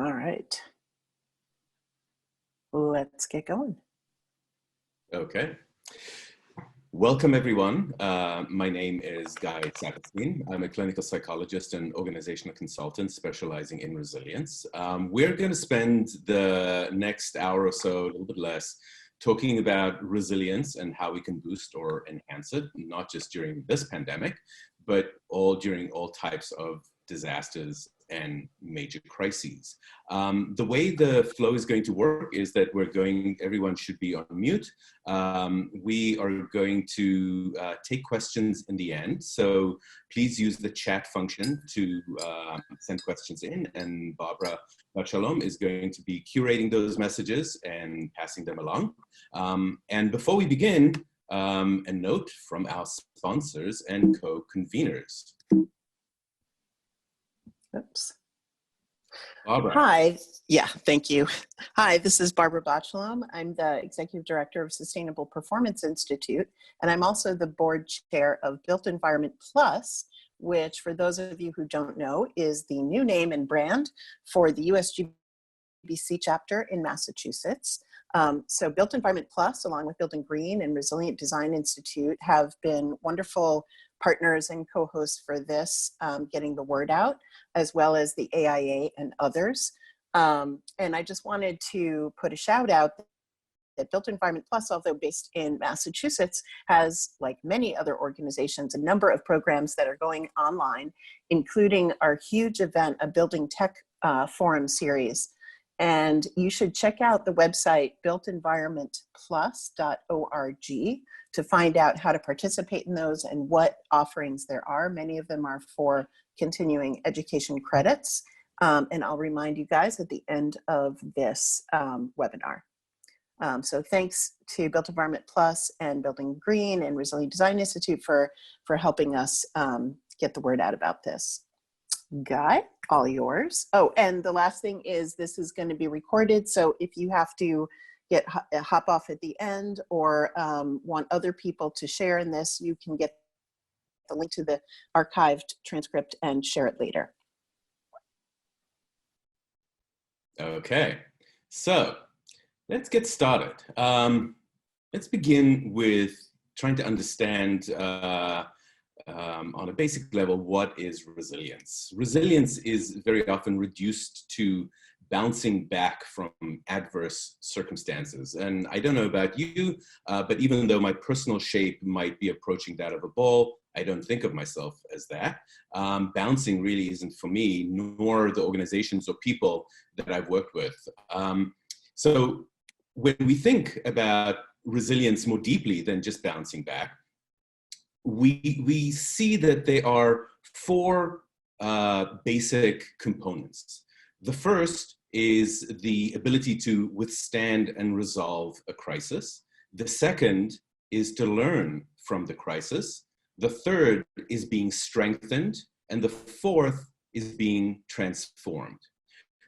All right, let's get going. Okay. Welcome, everyone. My name is Guy Saperstein. I'm a clinical psychologist and organizational consultant specializing in resilience. We're going to spend the next hour or so, a little bit less, talking about resilience and how we can boost or enhance it, not just during this pandemic, but during all types of disasters and major crises. The way the flow is going to work is that everyone should be on mute. We are going to take questions in the end. So please use the chat function to send questions in, and Barbara Bachalom is going to be curating those messages and passing them along. And before we begin, a note from our sponsors and co-conveners. Oops. Barbara. Hi. Yeah, thank you. Hi, this is Barbara Bachalom. I'm the Executive Director of Sustainable Performance Institute, and I'm also the board chair of Built Environment Plus, which, for those of you who don't know, is the new name and brand for the USGBC chapter in Massachusetts. So Built Environment Plus, along with Building Green and Resilient Design Institute, have been wonderful partners and co-hosts for this, getting the word out, as well as the AIA and others. And I just wanted to put a shout out that Built Environment Plus, although based in Massachusetts, has, like many other organizations, a number of programs that are going online, including our huge event, a Building Tech Forum series. And you should check out the website builtenvironmentplus.org to find out how to participate in those and what offerings there are. Many of them are for continuing education credits. And I'll remind you guys at the end of this webinar. So thanks to Built Environment Plus and Building Green and Resilient Design Institute for helping us get the word out about this. Guy, all yours. Oh, and the last thing is this is going to be recorded. So if you have to hop off at the end or want other people to share in this, you can get the link to the archived transcript and share it later. Okay, so let's get started. Let's begin with trying to understand on a basic level, what is resilience? Resilience is very often reduced to bouncing back from adverse circumstances. And I don't know about you, but even though my personal shape might be approaching that of a ball, I don't think of myself as that. Bouncing really isn't for me, nor the organizations or people that I've worked with. So when we think about resilience more deeply than just bouncing back, we see that there are four basic components. The first is the ability to withstand and resolve a crisis. The second is to learn from the crisis. The third is being strengthened. And the fourth is being transformed.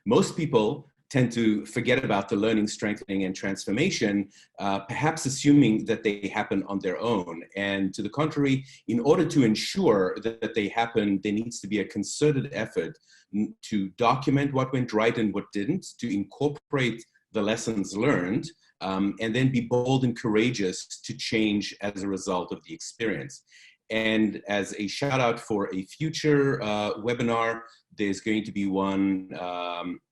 Most people tend to forget about the learning, strengthening, and transformation, perhaps assuming that they happen on their own. And to the contrary, in order to ensure that they happen, there needs to be a concerted effort to document what went right and what didn't, to incorporate the lessons learned, and then be bold and courageous to change as a result of the experience. And as a shout out for a future webinar, there's going to be one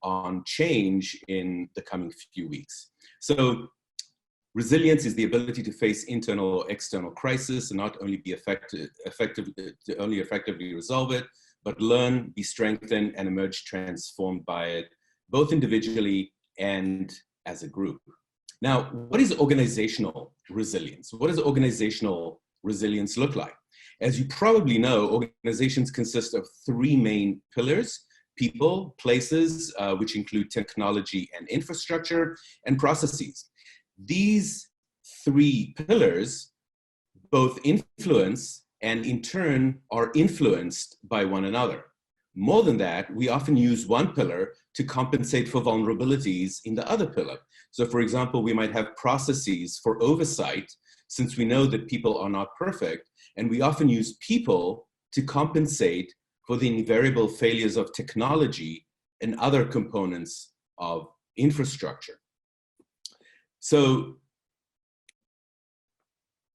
on change in the coming few weeks. So resilience is the ability to face internal or external crisis and not only be effectively resolve it, but learn, be strengthened, and emerge transformed by it, both individually and as a group. Now, what is organizational resilience? What does organizational resilience look like? As you probably know, organizations consist of three main pillars: people, places, which include technology and infrastructure, and processes. These three pillars both influence and in turn are influenced by one another. More than that, we often use one pillar to compensate for vulnerabilities in the other pillar. So for example, we might have processes for oversight, since we know that people are not perfect, and we often use people to compensate for the invariable failures of technology and other components of infrastructure. So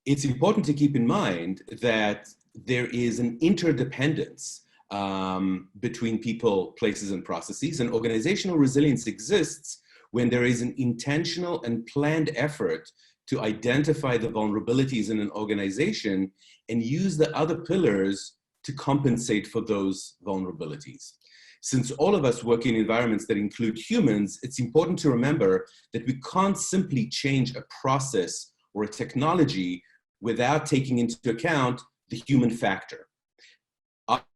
it's important to keep in mind that there is an interdependence between people, places, and processes, and organizational resilience exists when there is an intentional and planned effort to identify the vulnerabilities in an organization and use the other pillars to compensate for those vulnerabilities. Since all of us work in environments that include humans, it's important to remember that we can't simply change a process or a technology without taking into account the human factor.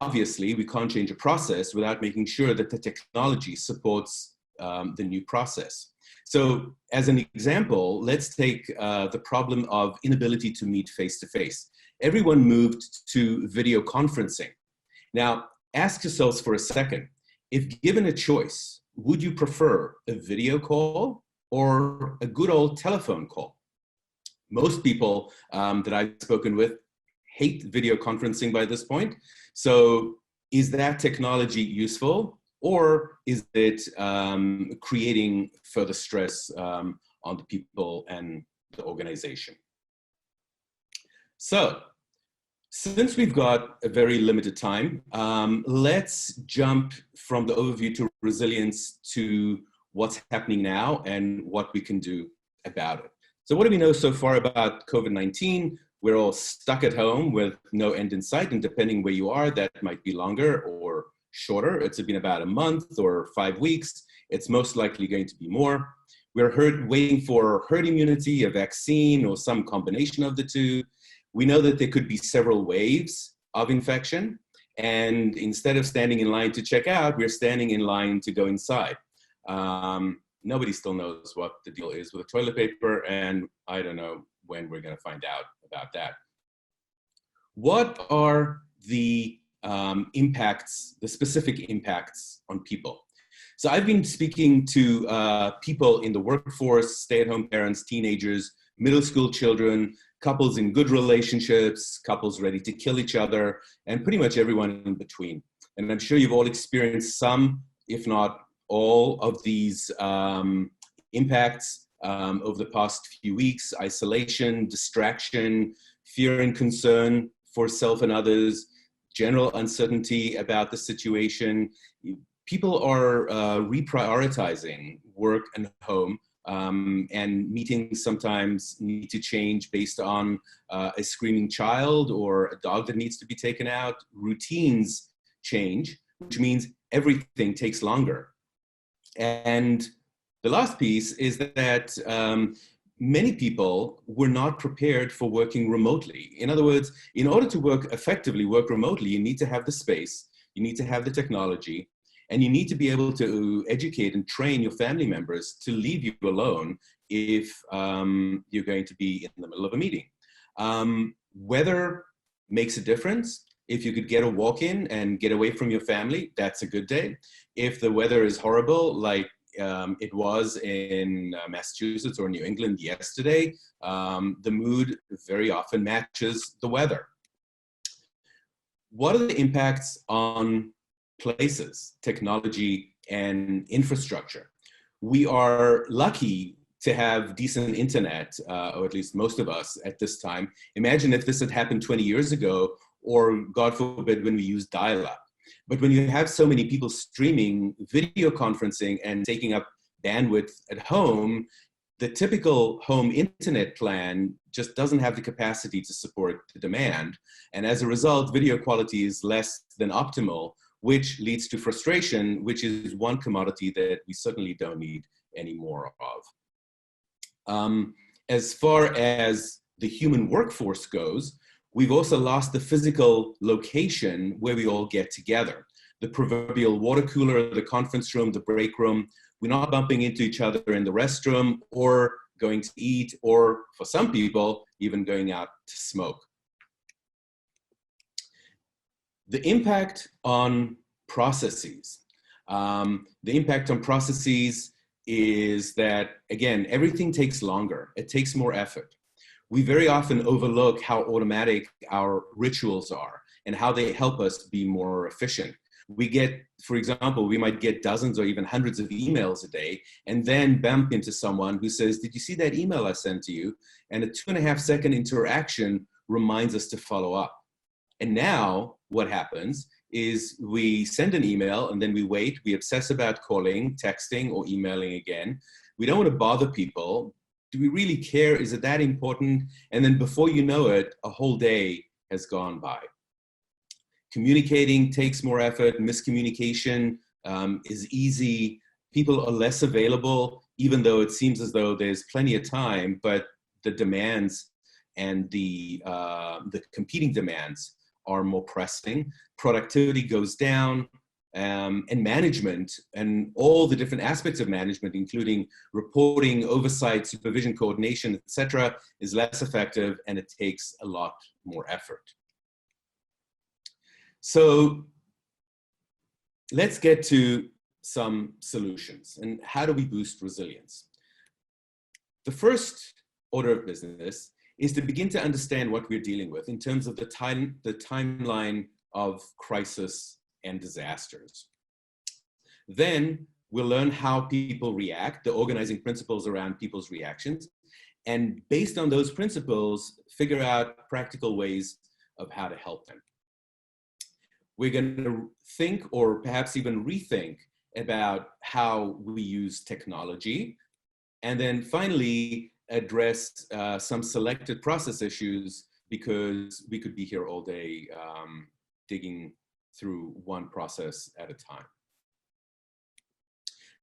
Obviously, we can't change a process without making sure that the technology supports the new process. So as an example, let's take the problem of inability to meet face-to-face. Everyone moved to video conferencing. Now, ask yourselves for a second, if given a choice, would you prefer a video call or a good old telephone call? Most people that I've spoken with hate video conferencing by this point. So is that technology useful, or is it creating further stress on the people and the organization? So since we've got a very limited time, let's jump from the overview to resilience to what's happening now and what we can do about it. So what do we know so far about COVID-19? We're all stuck at home with no end in sight, and depending where you are, that might be longer or shorter. It's been about a month or 5 weeks. It's most likely going to be more. We're waiting for herd immunity, a vaccine, or some combination of the two. We know that there could be several waves of infection, and instead of standing in line to check out, we're standing in line to go inside. Nobody still knows what the deal is with the toilet paper, and I don't know when we're going to find out about that. What are the impacts, the specific impacts on people? So I've been speaking to people in the workforce, stay-at-home parents, teenagers, middle school children, couples in good relationships, couples ready to kill each other, and pretty much everyone in between. And I'm sure you've all experienced some, if not all, of these impacts over the past few weeks: isolation, distraction, fear and concern for self and others, general uncertainty about the situation. People are reprioritizing work and home, and meetings sometimes need to change based on a screaming child or a dog that needs to be taken out. Routines change, which means everything takes longer. And the last piece is that many people were not prepared for working remotely. In other words, in order to work effectively, work remotely, you need to have the space, you need to have the technology, and you need to be able to educate and train your family members to leave you alone if you're going to be in the middle of a meeting. Weather makes a difference. If you could get a walk in and get away from your family, that's a good day. If the weather is horrible, like it was in Massachusetts or New England yesterday, the mood very often matches the weather. What are the impacts on places, technology, and infrastructure? We are lucky to have decent internet, or at least most of us at this time. Imagine if this had happened 20 years ago, or God forbid, when we used dial-up. But when you have so many people streaming video conferencing and taking up bandwidth at home, the typical home internet plan just doesn't have the capacity to support the demand. And as a result, video quality is less than optimal, which leads to frustration, which is one commodity that we certainly don't need any more of. As far as the human workforce goes, we've also lost the physical location where we all get together. The proverbial water cooler, the conference room, the break room. We're not bumping into each other in the restroom or going to eat, or for some people, even going out to smoke. The impact on processes. The impact on processes is that, again, everything takes longer. It takes more effort. We very often overlook how automatic our rituals are and how they help us be more efficient. we get, for example, we might get dozens or even hundreds of emails a day, and then bump into someone who says, did you see that email I sent to you? And a 2.5-second interaction reminds us to follow up. And now what happens is we send an email and then we wait, we obsess about calling, texting, or emailing again. We don't want to bother people. Do we really care? Is it that important? And then before you know it, a whole day has gone by. Communicating takes more effort. Miscommunication is easy. People are less available, even though it seems as though there's plenty of time, but the demands and the competing demands are more pressing. Productivity goes down, and management and all the different aspects of management, including reporting, oversight, supervision, coordination, etc., is less effective, and it takes a lot more effort. So let's get to some solutions. And how do we boost resilience? The first order of business is to begin to understand what we're dealing with in terms of the timeline of crisis and disasters. Then we'll learn how people react, the organizing principles around people's reactions, and based on those principles, figure out practical ways of how to help them. We're going to think, or perhaps even rethink, about how we use technology, and then finally address some selected process issues, because we could be here all day digging through one process at a time.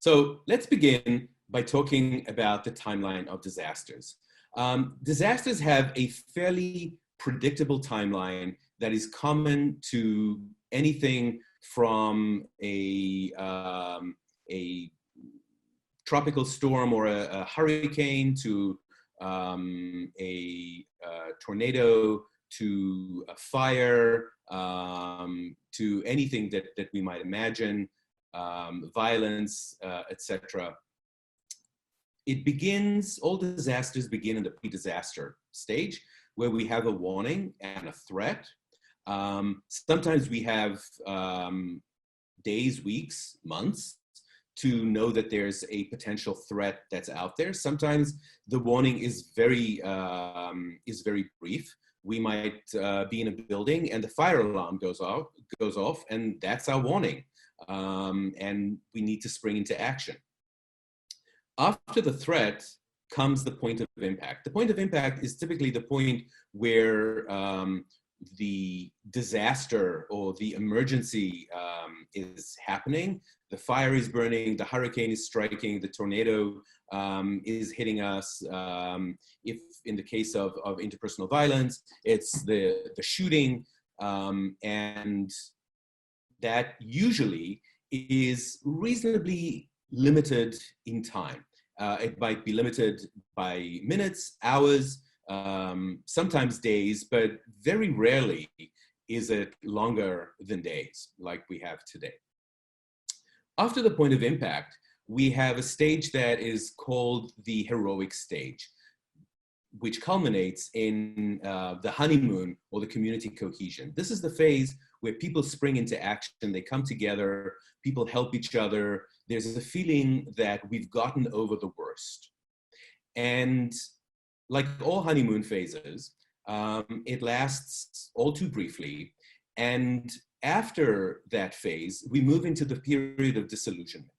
So let's begin by talking about the timeline of disasters. Disasters have a fairly predictable timeline that is common to anything from a tropical storm or a hurricane to a tornado to a fire to anything that we might imagine, violence, etc. It begins, all disasters begin in the pre-disaster stage, where we have a warning and a threat. Sometimes we have days, weeks, months to know that there's a potential threat that's out there. Sometimes the warning is very brief. We might be in a building and the fire alarm goes off, and that's our warning. And we need to spring into action. After the threat comes the point of impact. The point of impact is typically the point where the disaster or the emergency is happening. The fire is burning, the hurricane is striking, the tornado is hitting us. If in the case of interpersonal violence, it's the shooting, and that usually is reasonably limited in time. It might be limited by minutes, hours, sometimes days, but very rarely is it longer than days like we have today. After the point of impact, we have a stage that is called the heroic stage, which culminates in the honeymoon or the community cohesion. This is the phase where people spring into action, they come together, people help each other. There's a feeling that we've gotten over the worst. And like all honeymoon phases, it lasts all too briefly. And after that phase, we move into the period of disillusionment.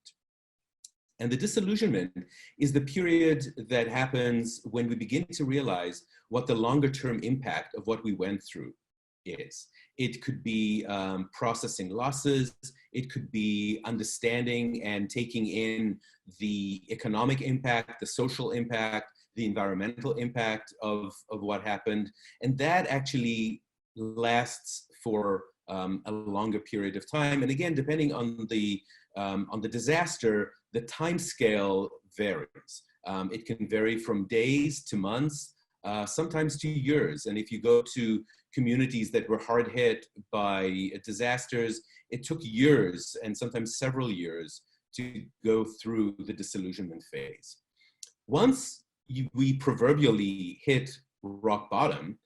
And the disillusionment is the period that happens when we begin to realize what the longer term impact of what we went through is. It could be processing losses. It could be understanding and taking in the economic impact, the social impact, the environmental impact of what happened. And that actually lasts for a longer period of time. And again, depending on the disaster, the time scale varies. It can vary from days to months, sometimes to years. And if you go to communities that were hard hit by disasters, it took years and sometimes several years to go through the disillusionment phase. Once we proverbially hit rock bottom,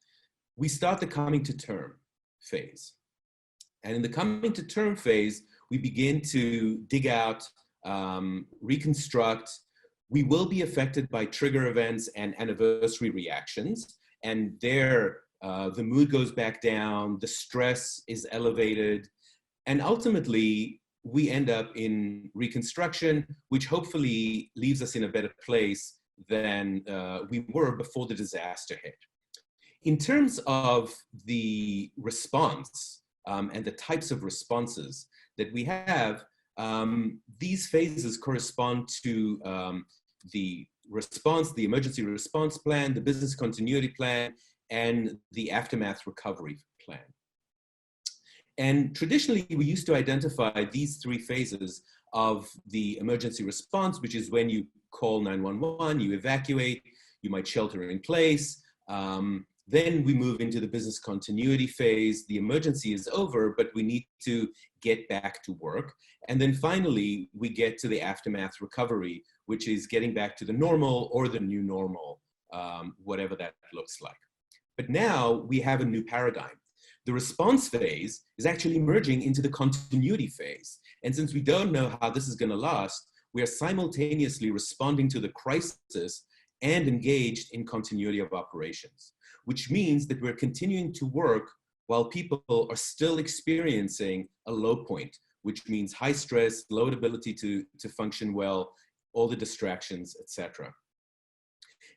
we start the coming to term phase. And in the coming to term phase, we begin to dig out, reconstruct. We will be affected by trigger events and anniversary reactions. And there, the mood goes back down, the stress is elevated, and ultimately, we end up in reconstruction, which hopefully leaves us in a better place than we were before the disaster hit. In terms of the response and the types of responses that we have, these phases correspond to the response, the emergency response plan, the business continuity plan, and the aftermath recovery plan. And traditionally, we used to identify these three phases of the emergency response, which is when you call 911, you evacuate, you might shelter in place. Then we move into the business continuity phase. The emergency is over, but we need to get back to work. And then finally, we get to the aftermath recovery, which is getting back to the normal or the new normal, whatever that looks like. But now we have a new paradigm. The response phase is actually merging into the continuity phase. And since we don't know how this is going to last, we are simultaneously responding to the crisis and engaged in continuity of operations, which means that we're continuing to work while people are still experiencing a low point, which means high stress, low ability to function well, all the distractions, etc.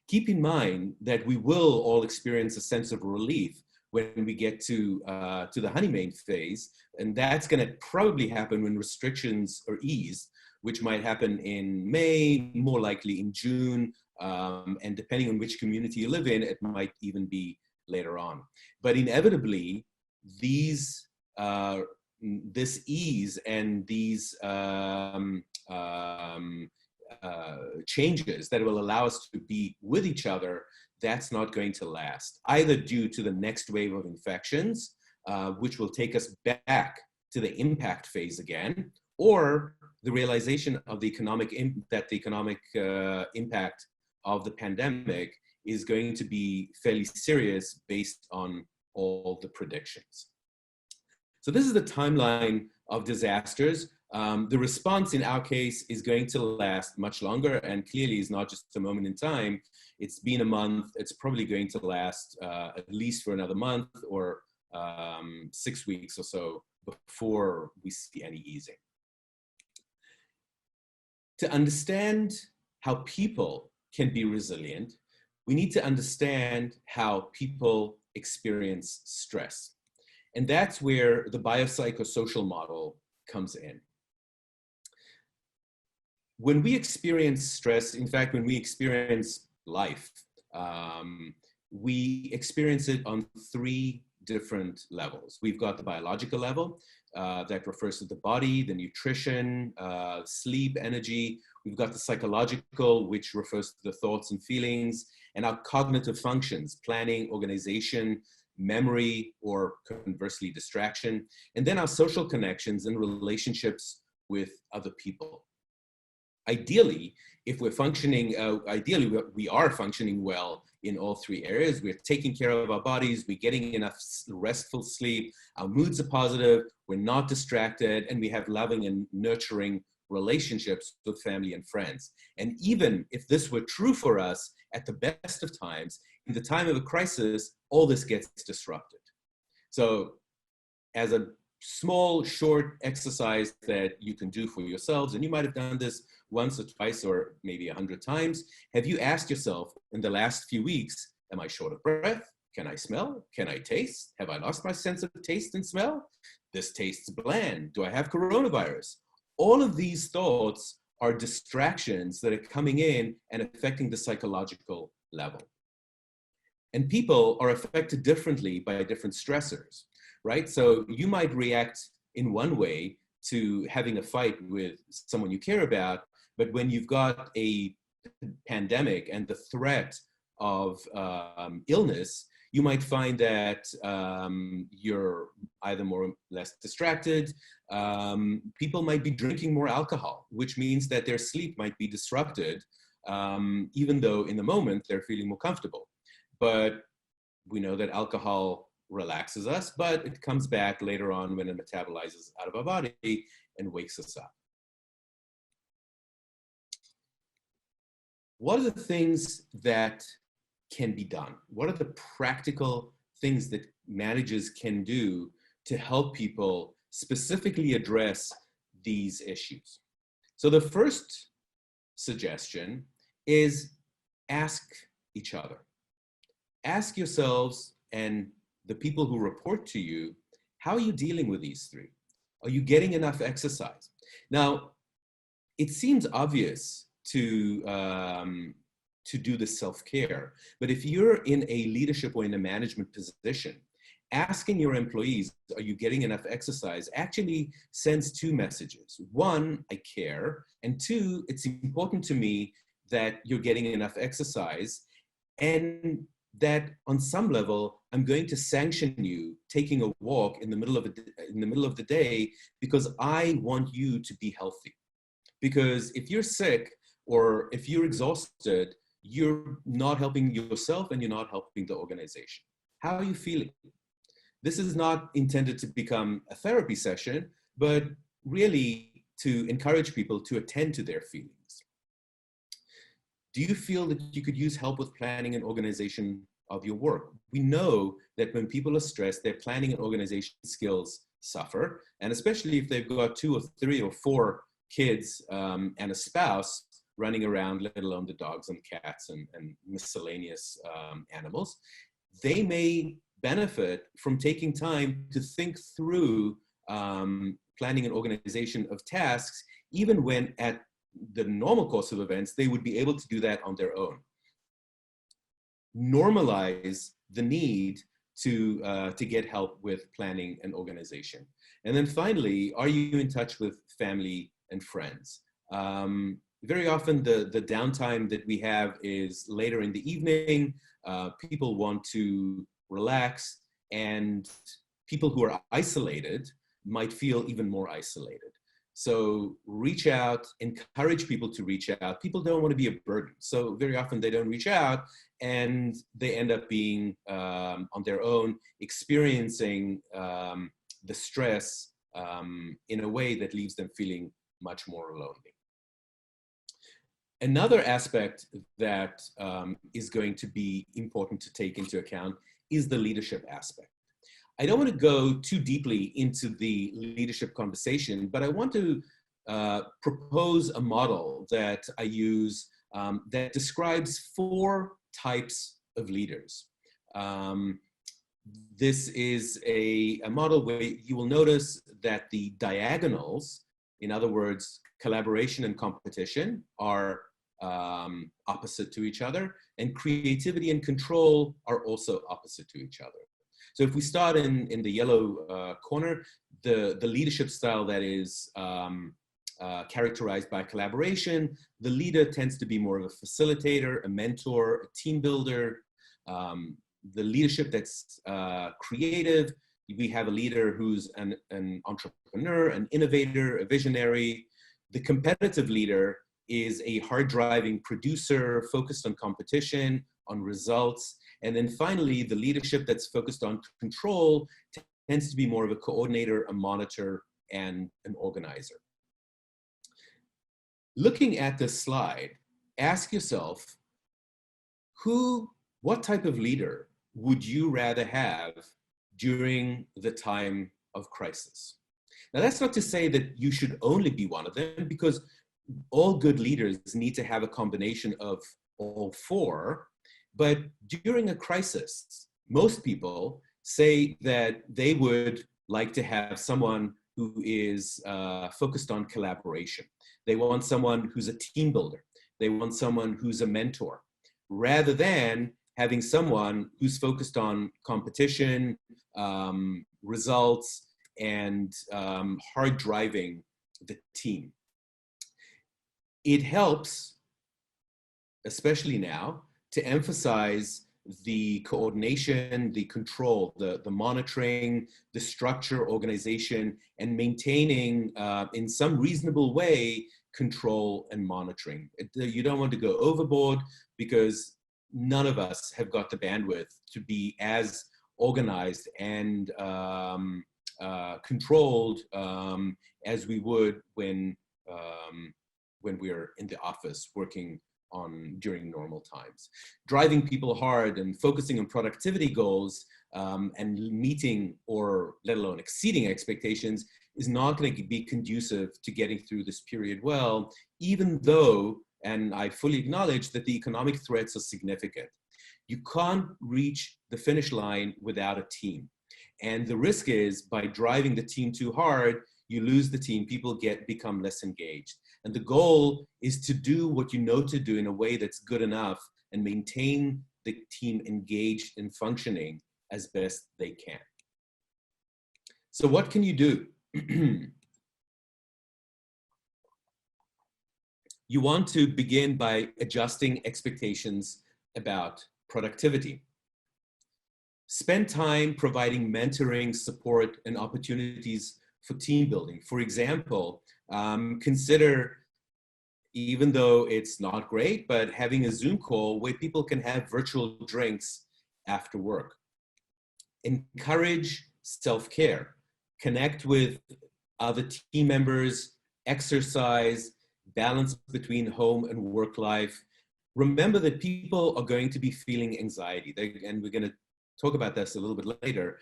Keep in mind that we will all experience a sense of relief when we get to the honeymoon phase, and that's going to probably happen when restrictions are eased, which might happen in May, more likely in June, and depending on which community you live in, it might even be later on. But inevitably, these this ease and these changes that will allow us to be with each other, that's not going to last, either due to the next wave of infections, which will take us back to the impact phase again, or the realization of the economic impact of the pandemic is going to be fairly serious based on all the predictions. So this is the timeline of disasters. The response in our case is going to last much longer, and clearly is not just a moment in time. It's been a month. It's probably going to last at least for another month or 6 weeks or so before we see any easing. To understand how people can be resilient, we need to understand how people experience stress. And that's where the biopsychosocial model comes in. When we experience stress, in fact, when we experience life, we experience it on three different levels. We've got the biological level that refers to the body, the nutrition, sleep, energy. We've got the psychological, which refers to the thoughts and feelings, and our cognitive functions, planning, organization, memory, or conversely, distraction. And then our social connections and relationships with other people. Ideally, if we're functioning, we are functioning well in all three areas. We're taking care of our bodies, we're getting enough restful sleep, our moods are positive, we're not distracted, and we have loving and nurturing relationships with family and friends. And even if this were true for us at the best of times, in the time of a crisis, all this gets disrupted. So as a small, short exercise that you can do for yourselves, and you might have done this once or twice or maybe 100 times. Have you asked yourself in the last few weeks, am I short of breath? Can I smell? Can I taste? Have I lost my sense of taste and smell? This tastes bland. Do I have coronavirus? All of these thoughts are distractions that are coming in and affecting the psychological level. And people are affected differently by different stressors, right? So you might react in one way to having a fight with someone you care about, but when you've got a pandemic and the threat of illness, you might find that you're either more or less distracted. People might be drinking more alcohol, which means that their sleep might be disrupted, even though in the moment they're feeling more comfortable. But we know that alcohol relaxes us, but it comes back later on when it metabolizes out of our body and wakes us up. What are the things that can be done? What are the practical things that managers can do to help people specifically address these issues? So the first suggestion is ask each other. Ask yourselves and the people who report to you, how are you dealing with these three? Are you getting enough exercise? Now, it seems obvious to do the self-care, but if you're in a leadership or in a management position, asking your employees, are you getting enough exercise, actually sends two messages. One, I care, and two, it's important to me that you're getting enough exercise, and that on some level, I'm going to sanction you taking a walk in the middle of the day because I want you to be healthy. Because if you're sick or if you're exhausted, you're not helping yourself and you're not helping the organization. How are you feeling? This is not intended to become a therapy session, but really to encourage people to attend to their feelings. Do you feel that you could use help with planning and organization of your work? We know that when people are stressed, their planning and organization skills suffer, and especially if they've got 2 or 3 or 4 kids and a spouse running around, let alone the dogs and cats and miscellaneous animals, they may benefit from taking time to think through planning and organization of tasks, even when at the normal course of events, they would be able to do that on their own. Normalize the need to get help with planning and organization. And then finally, are you in touch with family and friends? Very often the downtime that we have is later in the evening. People want to relax, and people who are isolated might feel even more isolated. So reach out, encourage people to reach out. People don't want to be a burden. So very often they don't reach out and they end up being on their own, experiencing the stress in a way that leaves them feeling much more lonely. Another aspect that is going to be important to take into account is the leadership aspect. I don't want to go too deeply into the leadership conversation, but I want to propose a model that I use that describes 4 types of leaders. This is a model where you will notice that the diagonals, in other words, collaboration and competition, are opposite to each other, and creativity and control are also opposite to each other. So if we start in the yellow corner, the leadership style that is characterized by collaboration, the leader tends to be more of a facilitator, a mentor, a team builder. The leadership that's creative, we have a leader who's an entrepreneur, an innovator, a visionary. The competitive leader is a hard-driving producer focused on competition, on results. And then finally, the leadership that's focused on control tends to be more of a coordinator, a monitor, and an organizer. Looking at this slide, ask yourself, what type of leader would you rather have during the time of crisis? Now, that's not to say that you should only be one of them, because all good leaders need to have a combination of all 4. But during a crisis, most people say that they would like to have someone who is focused on collaboration. They want someone who's a team builder. They want someone who's a mentor, rather than having someone who's focused on competition, results, and hard driving the team. It helps, especially now, to emphasize the coordination, the control, the monitoring, the structure, organization, and maintaining in some reasonable way control and monitoring. You don't want to go overboard, because none of us have got the bandwidth to be as organized and controlled as we would when we're in the office working during normal times. Driving people hard and focusing on productivity goals and meeting or let alone exceeding expectations is not going to be conducive to getting through this period well, even though, and I fully acknowledge that the economic threats are significant. You can't reach the finish line without a team. And the risk is by driving the team too hard, you lose the team, people become less engaged. And the goal is to do what you know to do in a way that's good enough and maintain the team engaged and functioning as best they can. So what can you do? You want to begin by adjusting expectations about productivity. Spend time providing mentoring, support, and opportunities for team building. For example, consider, even though it's not great, but having a Zoom call where people can have virtual drinks after work. Encourage self-care. Connect with other team members, exercise, balance between home and work life. Remember that people are going to be feeling anxiety, and we're going to talk about this a little bit later.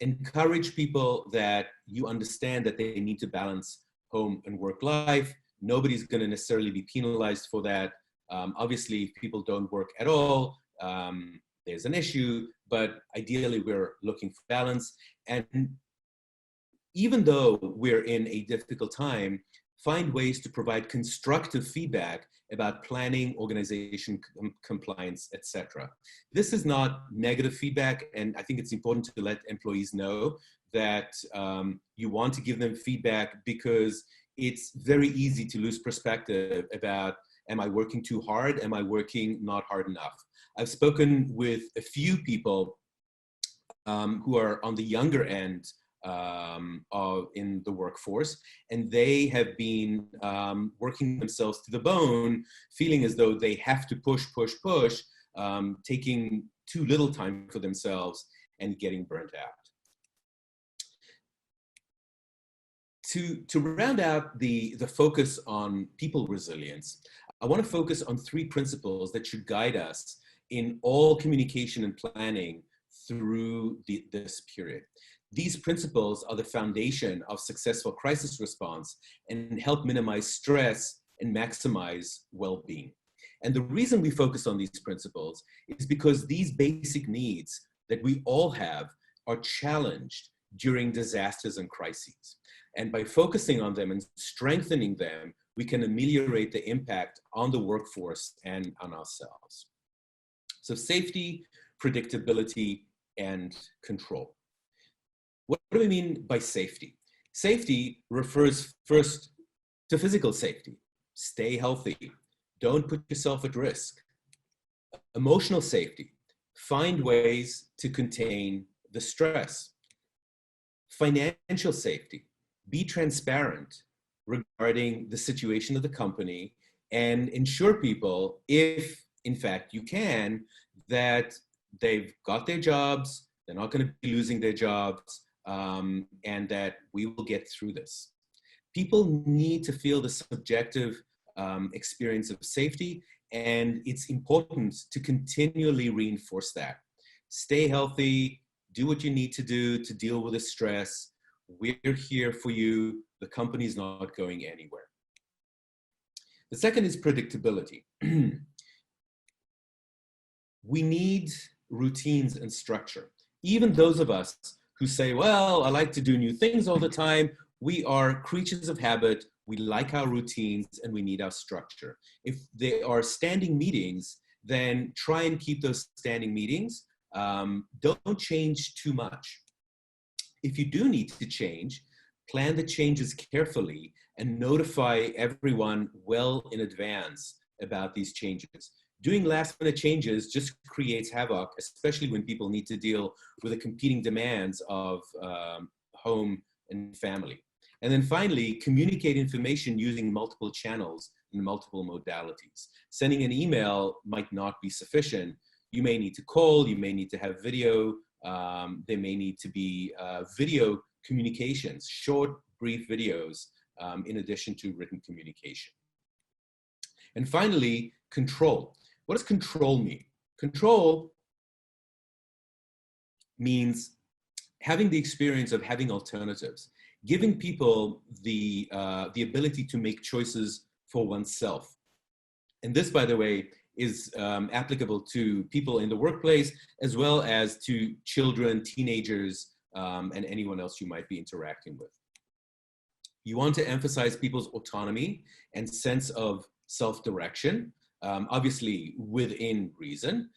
Encourage people that you understand that they need to balance home and work life. Nobody's going to necessarily be penalized for that. Obviously, if people don't work at all, there's an issue, but ideally we're looking for balance. And even though we're in a difficult time, find ways to provide constructive feedback about planning, organization, compliance, etc. This is not negative feedback, and I think it's important to let employees know that you want to give them feedback because it's very easy to lose perspective about, am I working too hard? Am I working not hard enough? I've spoken with a few people who are on the younger end in the workforce, and they have been working themselves to the bone, feeling as though they have to push, taking too little time for themselves and getting burnt out. To round out the focus on people resilience, I want to focus on 3 principles that should guide us in all communication and planning through this period. These principles are the foundation of successful crisis response and help minimize stress and maximize well-being. And the reason we focus on these principles is because these basic needs that we all have are challenged during disasters and crises. And by focusing on them and strengthening them, we can ameliorate the impact on the workforce and on ourselves. So safety, predictability, and control. What do we mean by safety? Safety refers first to physical safety. Stay healthy. Don't put yourself at risk. Emotional safety. Find ways to contain the stress. Financial safety. Be transparent regarding the situation of the company and ensure people, if in fact you can, that they've got their jobs, they're not going to be losing their jobs, and that we will get through this. People need to feel the subjective experience of safety, and it's important to continually reinforce that. Stay healthy, do what you need to do to deal with the stress. We're here for you. The company's not going anywhere. The second is predictability. We need routines and structure. Even those of us who say, well, I like to do new things all the time, we are creatures of habit, we like our routines, and we need our structure. If there are standing meetings, then try and keep those standing meetings. Don't change too much. If you do need to change, plan the changes carefully and notify everyone well in advance about these changes. Doing last-minute changes just creates havoc, especially when people need to deal with the competing demands of home and family. And then finally, communicate information using multiple channels and multiple modalities. Sending an email might not be sufficient. You may need to call, you may need to have video, there may need to be video communications, short, brief videos, in addition to written communication. And finally, control. What does control mean? Control means having the experience of having alternatives, giving people the ability to make choices for oneself. And this, by the way, is applicable to people in the workplace, as well as to children, teenagers, and anyone else you might be interacting with. You want to emphasize people's autonomy and sense of self-direction, obviously within reason.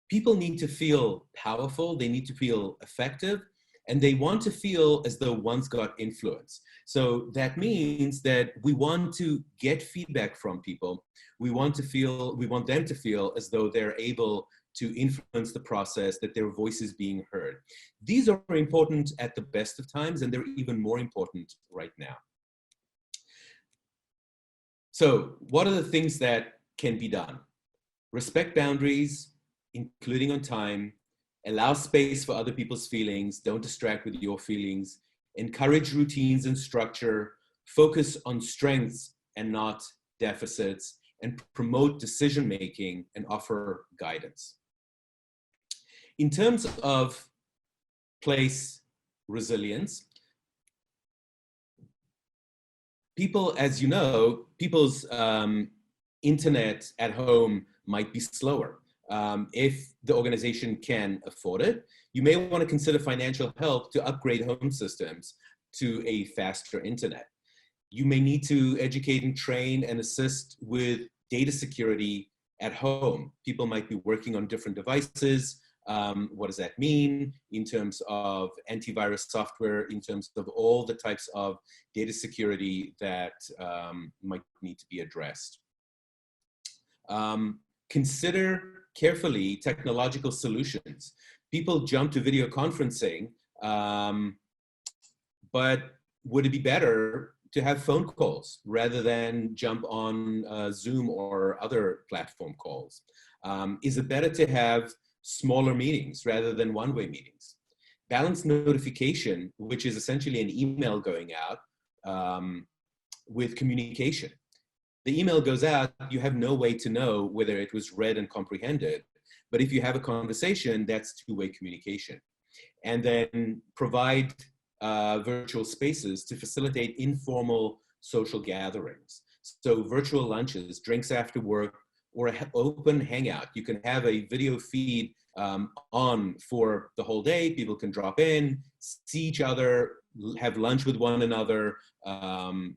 People need to feel powerful, they need to feel effective, and they want to feel as though one's got influence. So that means that we want to get feedback from people. We want them to feel as though they're able to influence the process, that their voice is being heard. These are important at the best of times, and they're even more important right now. So what are the things that can be done? Respect boundaries, including on time. Allow space for other people's feelings. Don't distract with your feelings. Encourage routines and structure. Focus on strengths and not deficits. And promote decision-making and offer guidance. In terms of place resilience, people, as you know, people's internet at home might be slower. If the organization can afford it, you may want to consider financial help to upgrade home systems to a faster internet. You may need to educate and train and assist with data security at home. People might be working on different devices. What does that mean in terms of antivirus software, in terms of all the types of data security that might need to be addressed? Consider carefully technological solutions. People jump to video conferencing, but would it be better to have phone calls rather than jump on Zoom or other platform calls? Is it better to have smaller meetings rather than one-way meetings? Balanced notification, which is essentially an email going out, with communication. The email goes out, you have no way to know whether it was read and comprehended. But if you have a conversation, that's two-way communication. And then provide virtual spaces to facilitate informal social gatherings. So virtual lunches, drinks after work, or an open hangout. You can have a video feed on for the whole day. People can drop in, see each other, have lunch with one another,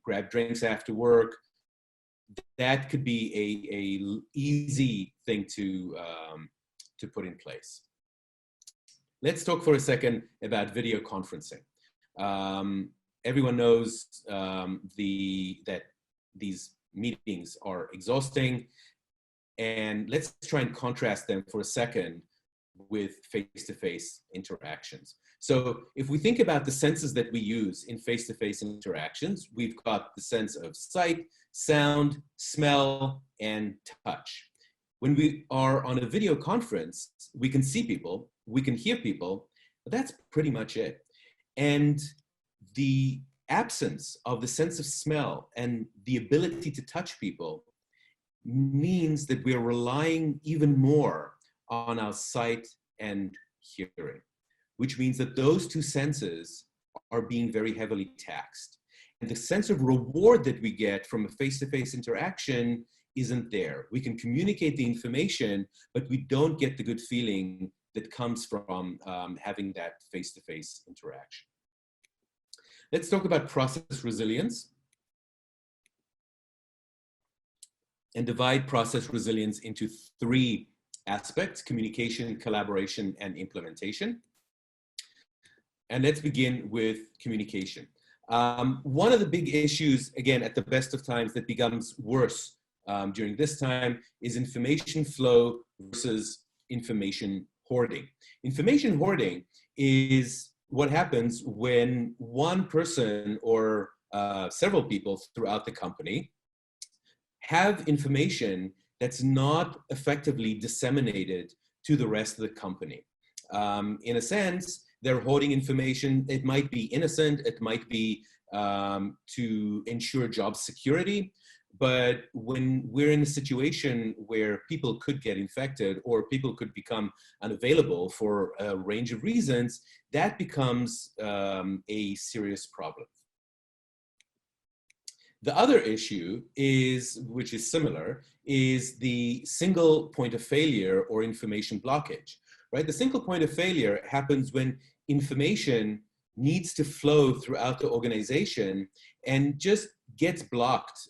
grab drinks after work. That could be a easy thing to put in place. Let's talk for a second about video conferencing. Everyone knows that these meetings are exhausting, and let's try and contrast them for a second with face-to-face interactions. So if we think about the senses that we use in face-to-face interactions, we've got the sense of sight, sound, smell, and touch. When we are on a video conference, we can see people, we can hear people, but that's pretty much it. And the absence of the sense of smell and the ability to touch people means that we're relying even more on our sight and hearing, which means that those two senses are being very heavily taxed. And the sense of reward that we get from a face-to-face interaction isn't there. We can communicate the information, but we don't get the good feeling that comes from having that face-to-face interaction. Let's talk about process resilience and divide process resilience into three aspects: communication, collaboration, and implementation. And let's begin with communication. One of the big issues, again, at the best of times that becomes worse during this time is information flow versus information hoarding. Information hoarding is what happens when one person or several people throughout the company have information that's not effectively disseminated to the rest of the company. In a sense, they're hoarding information. It might be innocent. It might be to ensure job security. But when we're in a situation where people could get infected or people could become unavailable for a range of reasons, that becomes a serious problem. The other issue is, which is similar, is the single point of failure or information blockage, right? The single point of failure happens when information needs to flow throughout the organization and just gets blocked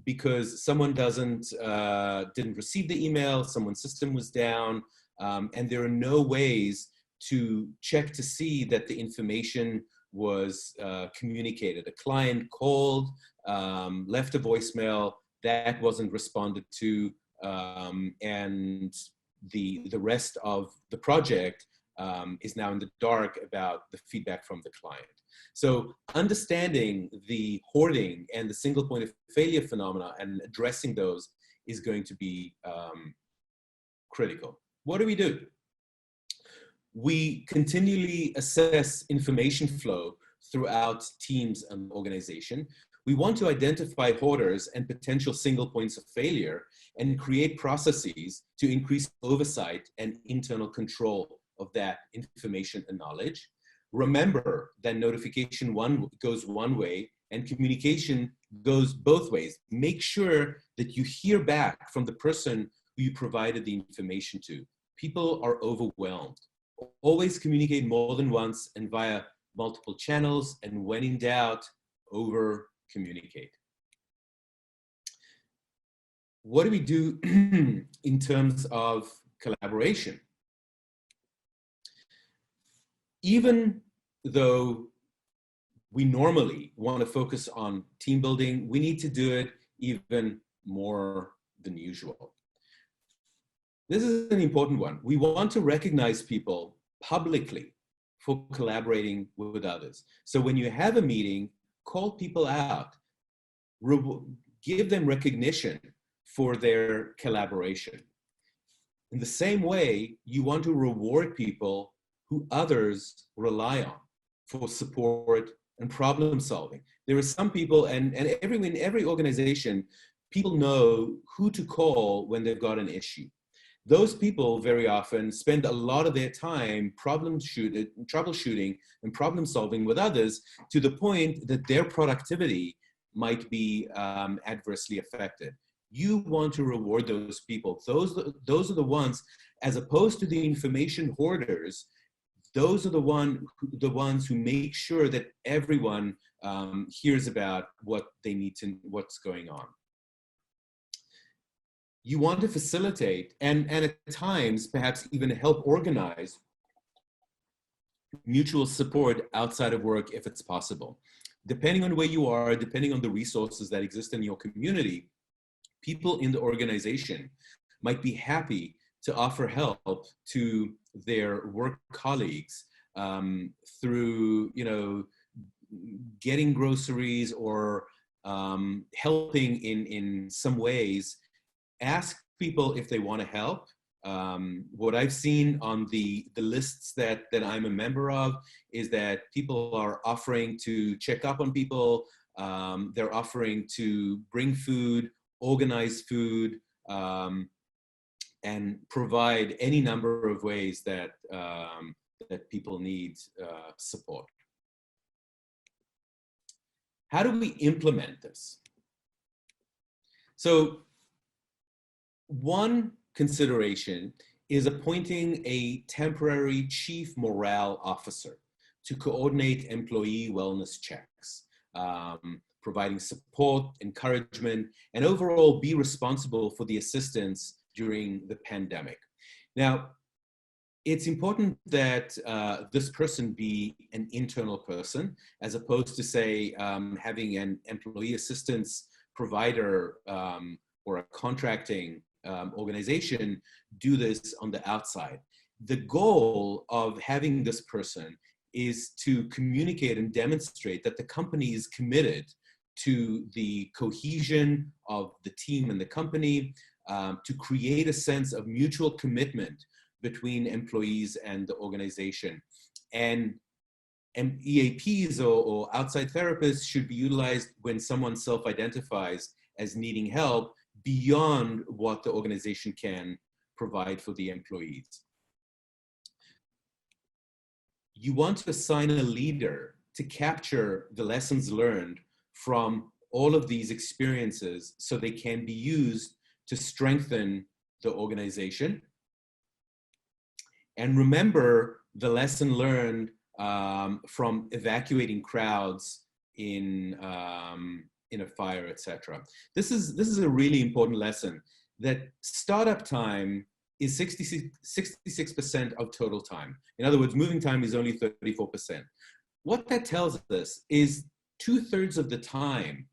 because someone didn't receive the email, someone's system was down, and there are no ways to check to see that the information was communicated. A client called, left a voicemail, that wasn't responded to, and the rest of the project is now in the dark about the feedback from the client. So understanding the hoarding and the single point of failure phenomena and addressing those is going to be critical. What do? We continually assess information flow throughout teams and organization. We want to identify hoarders and potential single points of failure and create processes to increase oversight and internal control of that information and knowledge. Remember that notification goes one way and communication goes both ways. Make sure that you hear back from the person who you provided the information to. People are overwhelmed. Always communicate more than once and via multiple channels, and when in doubt, over communicate. What do we do in terms of collaboration? Even though we normally want to focus on team building, we need to do it even more than usual. This is an important one. We want to recognize people publicly for collaborating with others. So when you have a meeting, call people out, give them recognition for their collaboration. In the same way, you want to reward people who others rely on for support and problem solving. There are some people, and in every organization, people know who to call when they've got an issue. Those people very often spend a lot of their time troubleshooting and problem solving with others, to the point that their productivity might be adversely affected. You want to reward those people. Those are the ones, as opposed to the information hoarders, those are the ones who make sure that everyone hears about what they need to, what's going on. You want to facilitate and at times perhaps even help organize mutual support outside of work if it's possible. Depending on where you are, depending on the resources that exist in your community, people in the organization might be happy to offer help to their work colleagues through, getting groceries or helping in some ways. Ask people if they want to help. What I've seen on the lists that I'm a member of is that people are offering to check up on people. They're offering to bring food, organize food, and provide any number of ways that that people need support. How do we implement this? So one consideration is appointing a temporary chief morale officer to coordinate employee wellness checks, providing support, encouragement, and overall be responsible for the assistance during the pandemic. Now, it's important that this person be an internal person, as opposed to, say, having an employee assistance provider or a contracting organization do this on the outside. The goal of having this person is to communicate and demonstrate that the company is committed to the cohesion of the team and the company, to create a sense of mutual commitment between employees and the organization. And EAPs or outside therapists should be utilized when someone self-identifies as needing help beyond what the organization can provide for the employees. You want to assign a leader to capture the lessons learned from all of these experiences so they can be used to strengthen the organization. And remember the lesson learned from evacuating crowds in a fire, etc. This is a really important lesson, that startup time is 66% of total time. In other words, moving time is only 34%. What that tells us is 2/3 of the time